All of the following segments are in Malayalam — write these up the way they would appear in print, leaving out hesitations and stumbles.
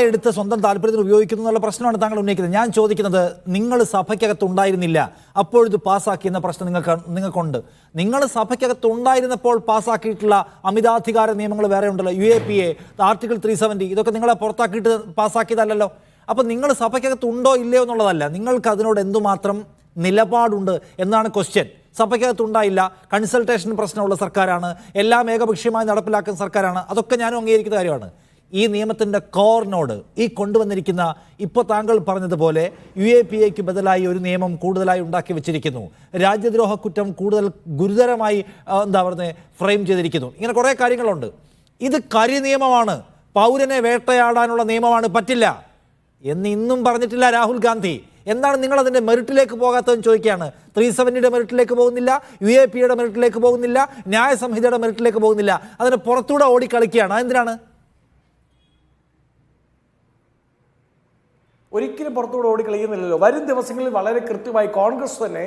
എടുത്ത് സ്വന്തം താല്പര്യത്തിന് ഉപയോഗിക്കുന്നു എന്നുള്ള പ്രശ്നമാണ് താങ്കൾ ഉന്നയിക്കുന്നത്. ഞാൻ ചോദിക്കുന്നത്, നിങ്ങൾ സഭയ്ക്കകത്ത് ഉണ്ടായിരുന്നില്ല, അപ്പോഴിത് പാസ്സാക്കിയെന്ന പ്രശ്നം നിങ്ങൾക്കുണ്ട്. നിങ്ങൾ സഭയ്ക്കകത്ത് ഉണ്ടായിരുന്നപ്പോൾ പാസ്സാക്കിയിട്ടുള്ള അമിതാധികാര നിയമങ്ങൾ വേറെ ഉണ്ടല്ലോ. UAPA, ആർട്ടിക്കിൾ 370, ഇതൊക്കെ നിങ്ങളെ പുറത്താക്കിയിട്ട് പാസ്സാക്കിയതല്ലോ. അപ്പം നിങ്ങൾ സഭയ്ക്കകത്ത് ഉണ്ടോ ഇല്ലയോ എന്നുള്ളതല്ല, നിങ്ങൾക്ക് അതിനോട് എന്തുമാത്രം നിലപാടുണ്ട് എന്നാണ് ക്വസ്റ്റ്യൻ. സഭയ്ക്കകത്തുണ്ടായില്ല, കൺസൾട്ടേഷൻ പ്രശ്നമുള്ള സർക്കാരാണ്, എല്ലാം ഏകപക്ഷീയമായി നടപ്പിലാക്കുന്ന സർക്കാരാണ്, അതൊക്കെ ഞാനും അംഗീകരിക്കുന്ന കാര്യമാണ്. ഈ നിയമത്തിൻ്റെ കോറിനോട് ഈ കൊണ്ടുവന്നിരിക്കുന്ന ഇപ്പോൾ താങ്കൾ പറഞ്ഞതുപോലെ UAPAയ്ക്ക് ബദലായി ഒരു നിയമം കൂടുതലായി ഉണ്ടാക്കി വെച്ചിരിക്കുന്നു. രാജ്യദ്രോഹ കുറ്റം കൂടുതൽ ഗുരുതരമായി ഫ്രെയിം ചെയ്തിരിക്കുന്നു. ഇങ്ങനെ കുറേ കാര്യങ്ങളുണ്ട്. ഇത് കരിനിയമമാണ്, പൗരനെ വേട്ടയാടാനുള്ള നിയമമാണ്, പറ്റില്ല എന്ന് ഇന്നും പറഞ്ഞിട്ടില്ല രാഹുൽ ഗാന്ധി. എന്താണ് നിങ്ങൾ അതിൻ്റെ മെറിറ്റിലേക്ക് പോകാത്തതെന്ന് ചോദിക്കുകയാണ്. 370യുടെ മെറിറ്റിലേക്ക് പോകുന്നില്ല, UAPAയുടെ മെറിറ്റിലേക്ക് പോകുന്നില്ല, ന്യായസംഹിതയുടെ മെറിറ്റിലേക്ക് പോകുന്നില്ല, അതിന് പുറത്തൂടെ ഓടിക്കളിക്കുകയാണ്. അതെന്തിനാണ്? ഒരിക്കലും പുറത്തൂടെ ഓടിക്കളിക്കുന്നില്ലല്ലോ. വരും ദിവസങ്ങളിൽ വളരെ കൃത്യമായി കോൺഗ്രസ് തന്നെ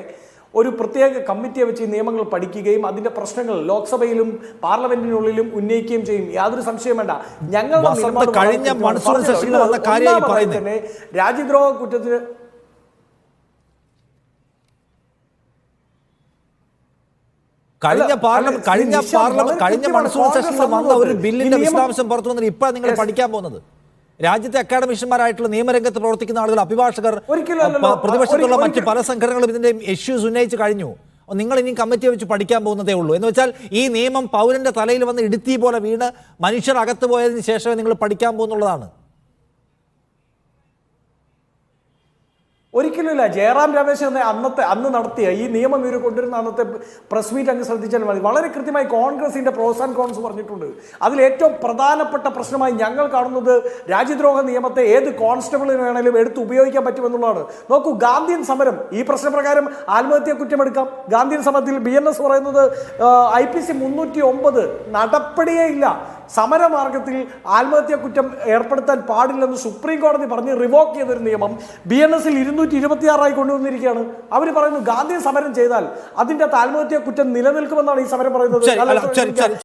ഒരു പ്രത്യേക കമ്മിറ്റിയെ വെച്ച് നിയമങ്ങൾ പഠിക്കുകയും അതിന്റെ പ്രശ്നങ്ങൾ ലോക്സഭയിലും പാർലമെന്റിനുള്ളിലും ഉന്നയിക്കുകയും ചെയ്യും. യാതൊരു സംശയം വേണ്ട. ഞങ്ങളുടെ തന്നെ രാജ്യദ്രോഹ കുറ്റത്തിന് കഴിഞ്ഞ മൺസൂൺ സെഷനിൽ വന്ന ഒരു ബില്ലിന്റെ വിശദാംശം പുറത്തു വന്നിട്ട് ഇപ്പോഴാണ് നിങ്ങൾ പഠിക്കാൻ പോകുന്നത്. രാജ്യത്തെ അക്കാഡമിഷ്യന്മാരായിട്ടുള്ള നിയമരംഗത്ത് പ്രവർത്തിക്കുന്ന ആളുകൾ, അഭിഭാഷകർ, പ്രതിപക്ഷത്തുള്ള മറ്റ് പല സംഘടനകളും ഇതിന്റെ ഇഷ്യൂസ് ഉന്നയിച്ച് കഴിഞ്ഞു. നിങ്ങൾ ഇനി കമ്മിറ്റി വെച്ച് പഠിക്കാൻ പോകുന്നതേ ഉള്ളൂ. എന്ന് വെച്ചാൽ ഈ നിയമം പൗരന്റെ തലയിൽ വന്ന് ഇടുത്തി പോലെ വീണ് മനുഷ്യർ അകത്ത് പോയതിന് ശേഷമേ നിങ്ങൾ പഠിക്കാൻ പോകുന്നുള്ളതാണ്. ഒരിക്കലുമില്ല. ജയറാം രമേശ് അന്ന് നടത്തിയ ഈ നിയമം ഇവർ കൊണ്ടുവരുന്ന അന്നത്തെ പ്രസ് മീറ്റ് അങ്ങ് ശ്രദ്ധിച്ചാൽ മതി. വളരെ കൃത്യമായി കോൺഗ്രസിന്റെ പ്രോസ് ആൻഡ് കോൺസ് പറഞ്ഞിട്ടുണ്ട്. അതിൽ ഏറ്റവും പ്രധാനപ്പെട്ട പ്രശ്നമായി ഞങ്ങൾ കാണുന്നത് രാജ്യദ്രോഹ നിയമത്തെ ഏത് കോൺസ്റ്റബിളിന് വേണമെങ്കിലും എടുത്ത് ഉപയോഗിക്കാൻ പറ്റുമെന്നുള്ളതാണ്. നോക്കൂ, ഗാന്ധിയൻ സമരം ഈ പ്രശ്നപ്രകാരം ആത്മഹത്യാ കുറ്റമെടുക്കാം. ഗാന്ധിയൻ സമരത്തിൽ BNS പറയുന്നത് IPC 309 നടപടിയേ ഇല്ല. സമരമാർഗത്തിൽ ആത്മഹത്യാ കുറ്റം ഏർപ്പെടുത്താൻ പാടില്ലെന്ന് സുപ്രീം കോടതി പറഞ്ഞ് റിവോക്ക് ചെയ്തൊരു നിയമം BNSൽ 226 കൊണ്ടുവന്നിരിക്കുകയാണ്. അവർ പറയുന്നു ഗാന്ധി സമരം ചെയ്താൽ അതിൻ്റെ ആത്മഹത്യാ കുറ്റം നിലനിൽക്കുമെന്നാണ് ഈ സമരം പറയുന്നത്.